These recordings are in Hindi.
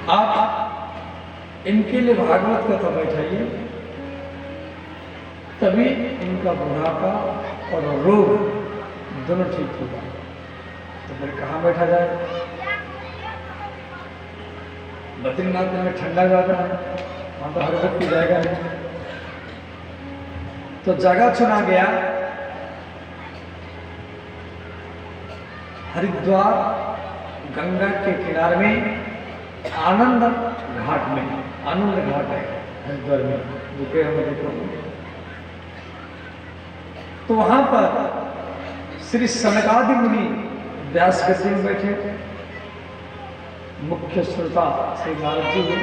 आप इनके लिए भागवत कथा बैठाइए, तभी इनका बुढ़ापा और रोग दोनों ठीक होगा। तो फिर कहाँ बैठा जाए? बद्रीनाथ में ठंडा ज़्यादा है, वहाँ तो हर व्यक्ति जाएगा नहीं। तो जगह चुना गया हरिद्वार, गंगा के किनारे में आनंद घाट में। आनंद घाट है हरिद्वार में, रुके हम देखो। तो वहां पर श्री सनकादि मुनि व्यास गति में बैठे, मुख्य श्रोता श्री नारद जी हुए,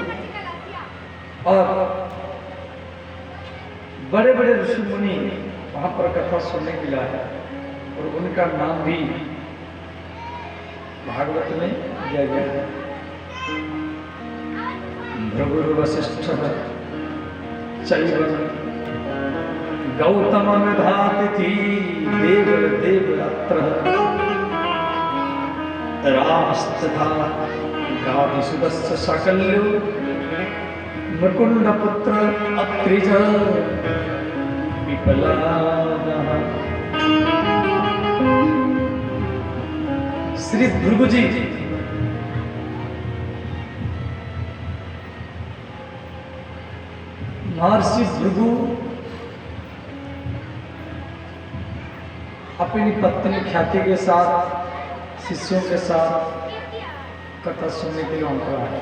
और बड़े बड़े ऋषि मुनि वहां पर कथा सुनने के लिए आए, और उनका नाम भी भागवत में दिया गया है। भृगु वशिष्ठ चैव गौतम विधातिथि देव देवरात्र रामस्तथा गाभिसुदस्य साकल्यो मुकुंद पुत्र अत्रिज विपलानः। श्री भृगु जी महर्षि भृगु अपनी पत्नी ख्याति के साथ, शिष्यों के साथ कथा सुनने के लिए वहां पर आए।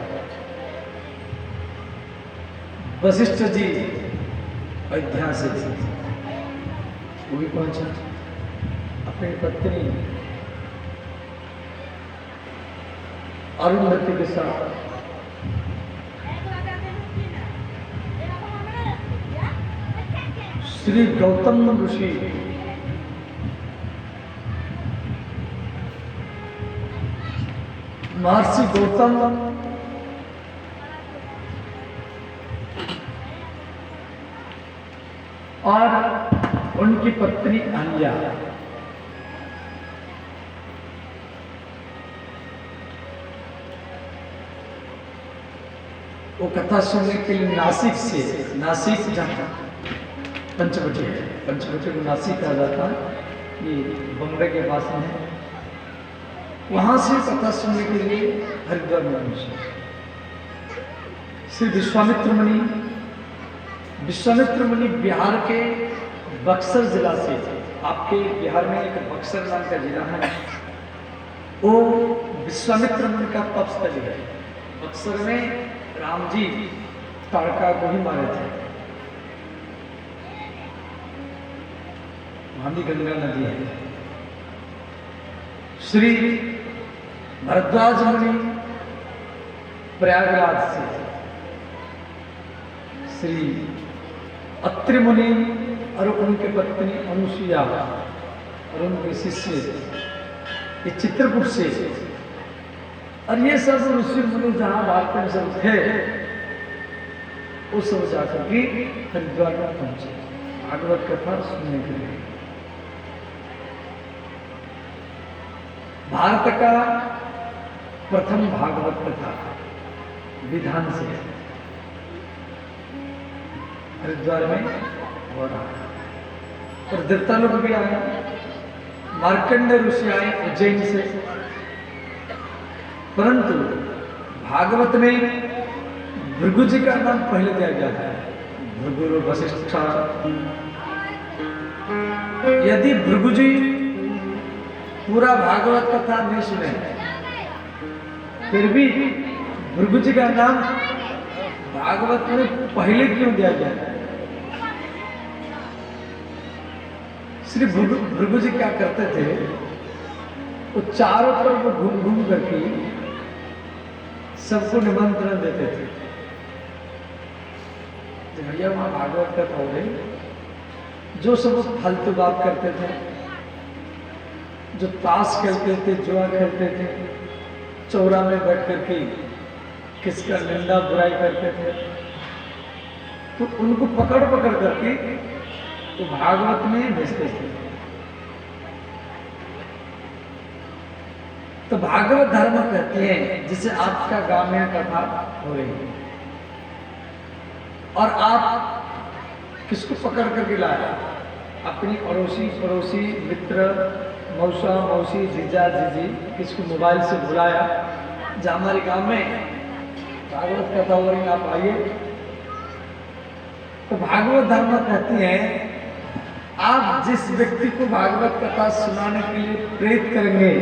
वशिष्ठ जी अयोध्या से वो भी पहुंचा अपनी पत्नी अरुंधति के साथ। श्री गौतम ऋषि महर्षि गौतम और उनकी पत्नी अहिल्या वो कथा सुनने के लिए नासिक से, नासिक जहाँ पंचवटी है, पंचवटी को नासिक कहा जाता है, ये बम्बई के पास में है, वहां से कथा सुनने के लिए हरिद्वार में पहुंचे। श्री विश्वामित्र मुनि बिहार के बक्सर जिला से, आपके बिहार में एक बक्सर नाम का जिला है, वो विश्वामित्र मुनि का तपस्थल है। बक्सर में राम जी ताड़का को ही मारे थे, वहां भी गंगा नदी है। श्री भरद्वाज मुनि प्रयागराज से, श्री अत्रि मुनि और उनके पत्नी अनुसुईया और उनके शिष्य ये चित्रकूट से, और ये सब ऋषि मुनि जहां भारत में सब थे, वो सब जाकर के हरिद्वार में पहुंचे भागवत कथा सुनने के लिए। भारत का प्रथम भागवत कथा विधान से हरिद्वार में हो रहा है, और देवता लोग भी आए, मार्कंड ऋषि आए उज्जैन से, परंतु भागवत में भृगु जी का नाम पहले दिया गया है, भृगु वशिष्ठ। यदि भृगु जी पूरा भागवत कथा नहीं सुने, फिर भी भृगु जी का नाम भागवत में पहले क्यों दिया गया? श्री भृगु जी क्या करते थे, वो चारों तरफ वो घूम घूम करके सबको निमंत्रण देते थे। भैया वहां भागवत कथा हो गई, जो सब फालतू बात करते थे, जो ताश खेलते थे, जुआ खेलते थे, चौरा में बैठ करके किसका निंदा बुराई करते थे, तो उनको पकड़ पकड़ करके तो भागवत में भेजते थे। तो भागवत धर्म कहते हैं जिसे आपका गांव में कथा हो रही है और आप किसको पकड़ करके लाया, अपनी पड़ोसी मित्र, मौसा मौसी, जीजा जीजी, किसको मोबाइल से बुलाया जो हमारे गांव में भागवत कथा हो रही, आप आइए। तो भागवत धर्म कहती है आप जिस व्यक्ति को भागवत कथा सुनाने के लिए प्रेरित करेंगे,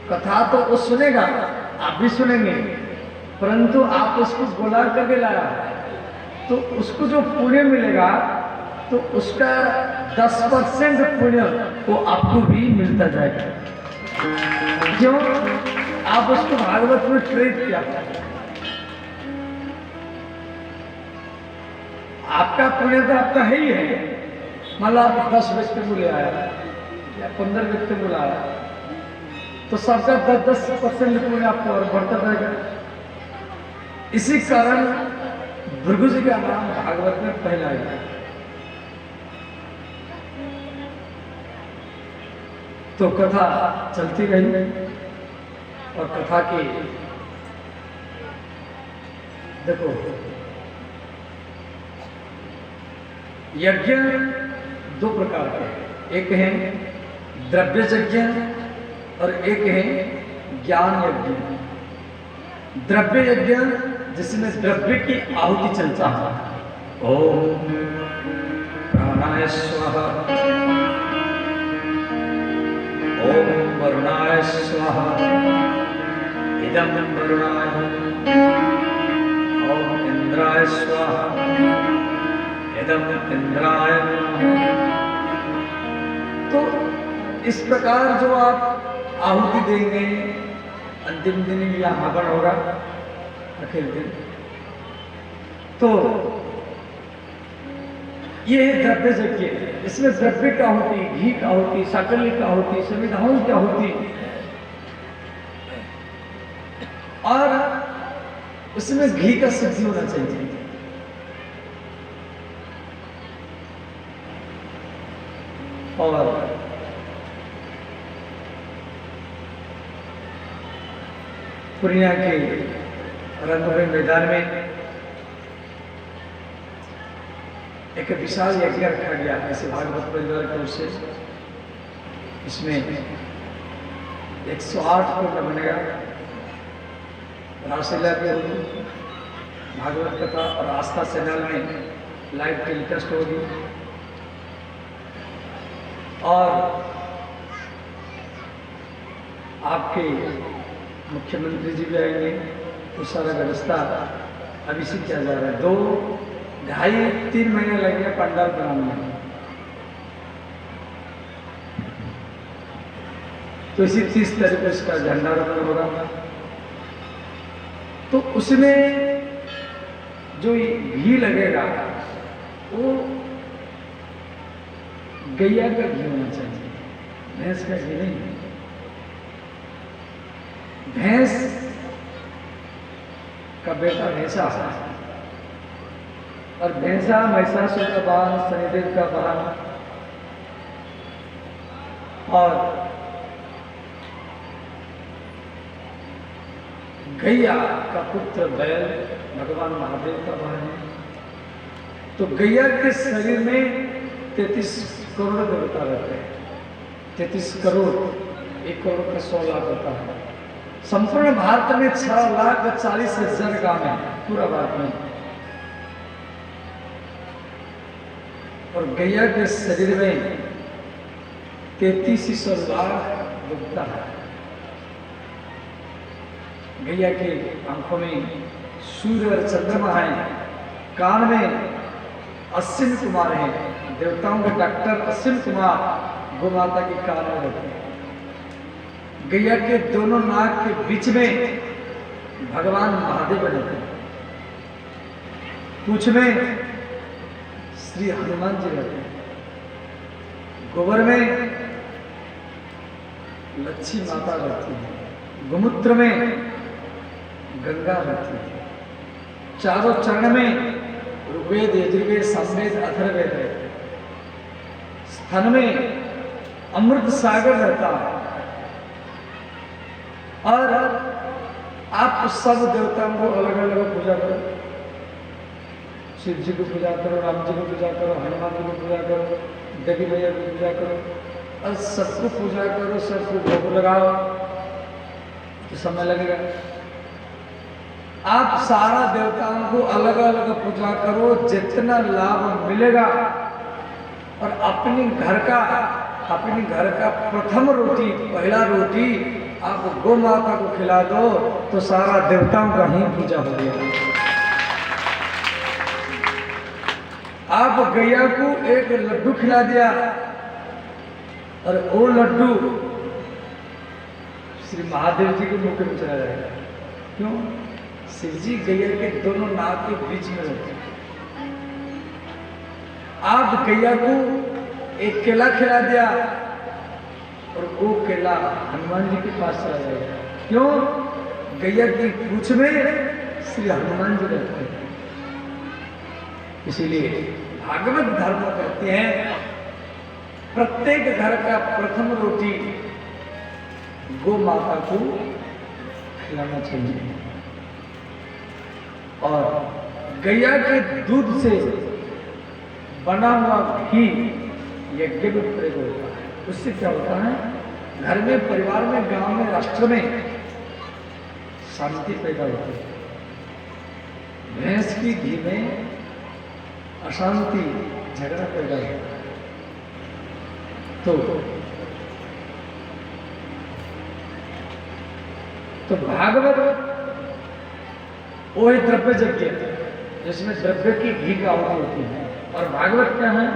कथा तो वो सुनेगा, आप भी सुनेंगे, परंतु आप उसको बुला करके लाया तो उसको जो पुण्य मिलेगा तो उसका 10% पुण्य वो आपको भी मिलता जाएगा। क्यों? आप उसको भागवत में प्रेरित किया। आपका पुण्य तो आपका है ही है। मान लो आप 10 व्यक्ति को ले आया या 15 व्यक्ति को लाया तो सबका 10% पुण्य आपको और बढ़ता रहेगा। इसी कारण भृगु जी का नाम भागवत में पहला है। तो कथा चलती रही और कथा की देखो यज्ञ 2 प्रकार के, एक है द्रव्य यज्ञ और एक है ज्ञान यज्ञ। द्रव्य यज्ञ जिसमें द्रव्य की आहुति चलता है, ओम प्राणाय स्वाहा, ओम वरुणाय स्वाहा, इदं वरुणाय, ओम इंद्राय स्वाहा, इदं इंद्राय। तो इस प्रकार जो आप आहुति देंगे, अंतिम दिन या हवन होगा आखिर दिन, तो ये है द्रव्य यज्ञ। इसमें द्रव्य का होती, घी का होती, साकल्य का होती, संविधान क्या होती, और उसमें घी का सिद्धि होना चाहिए। और पूर्णिया के रंगभूमि मैदान में एक विशाल यज्ञ रखा गया ऐसे भागवत परिवार की ओर से। इसमें 108 कुंड बनेगा, रासलीला भी होगी, भागवत कथा और आस्था चैनल में लाइव टेलीकास्ट होगी और आपके मुख्यमंत्री जी भी आएंगे। तो सारा व्यवस्था अभी से किया जा रहा है। 2-2.5-3 महीने लगेगा पंडाल बनाने में। तो इसी 30 तारीख को इसका झंडारोहण होगा। तो उसमें जो घी लगेगा वो गैया का घी होना चाहिए, भैंस का घी नहीं। भैंस का बेटा भैंसा है और भैंसा महिषासुर का वाहन, शनिदेव का वाहन, और गैया का पुत्र बैल भगवान महादेव का वाहन है। तो गैया के शरीर में 33 करोड़ देवता रहते हैं। 33 करोड़, 1 करोड़ का 100 लाख होता है। संपूर्ण भारत में 6,40,000 गांव है, पूरा भारत में। और गैया के शरीर में 3300 लाख देवता है। गैया के आंखों में सूर्य और चंद्रमा है, कान में अश्विन कुमार है, देवताओं के डॉक्टर अश्विन कुमार गोमाता के कान में रहते हैं। गैया के दोनों नाक के बीच में भगवान महादेव रहते हैं। पूंछ में श्री हनुमान जी रहते हैं। गोबर में लक्ष्मी माता रहती है। गोमूत्र में गंगा रहती है। चारों चरण में ऋग्वेद, यजुर्वेद, सामवेद, अथर्ववेद रहते हैं। स्तन में अमृत सागर रहता है और आप सब देवताओं को अलग अलग पूजा करो, शिव जी को पूजा करो, राम जी को पूजा करो, हनुमान जी को पूजा करो, देवी मैया की पूजा करो, और सबको पूजा करो, सबको भोग लगाओ, तो समय लगेगा। आप सारा देवताओं को अलग अलग पूजा करो, जितना लाभ मिलेगा, और अपने घर का प्रथम रोटी, पहला रोटी आप गौ माता को खिला दो, तो सारा देवताओं का ही पूजा हो गया। आप गैया को एक लड्डू खिला दिया, और वो लड्डू श्री महादेव जी के मुख में चला जाएगा। क्यों? शिव जी गैया के दोनों नाक के बीच में रहते हैं। आप गैया को एक केला खिला दिया, और वो केला हनुमान जी के पास चला जाएगा। क्यों? गैया की पूंछ में श्री हनुमान जी रहते हैं। इसीलिए भागवत धर्म कहते हैं, प्रत्येक घर का प्रथम रोटी गौ माता को खिलाना चाहिए, और गैया के दूध से बना हुआ घी यज्ञ में प्रयोग होता है। उससे क्या होता है? घर में, परिवार में, गांव में, राष्ट्र में शांति पैदा होती है। भैंस की घी में अशांति, झगड़ा पैदा होता है। तो भागवत वही द्रव्य यज्ञ जिसमें द्रव्य की घी का आहुति होती है, और भागवत क्या है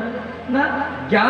ना? ज्ञान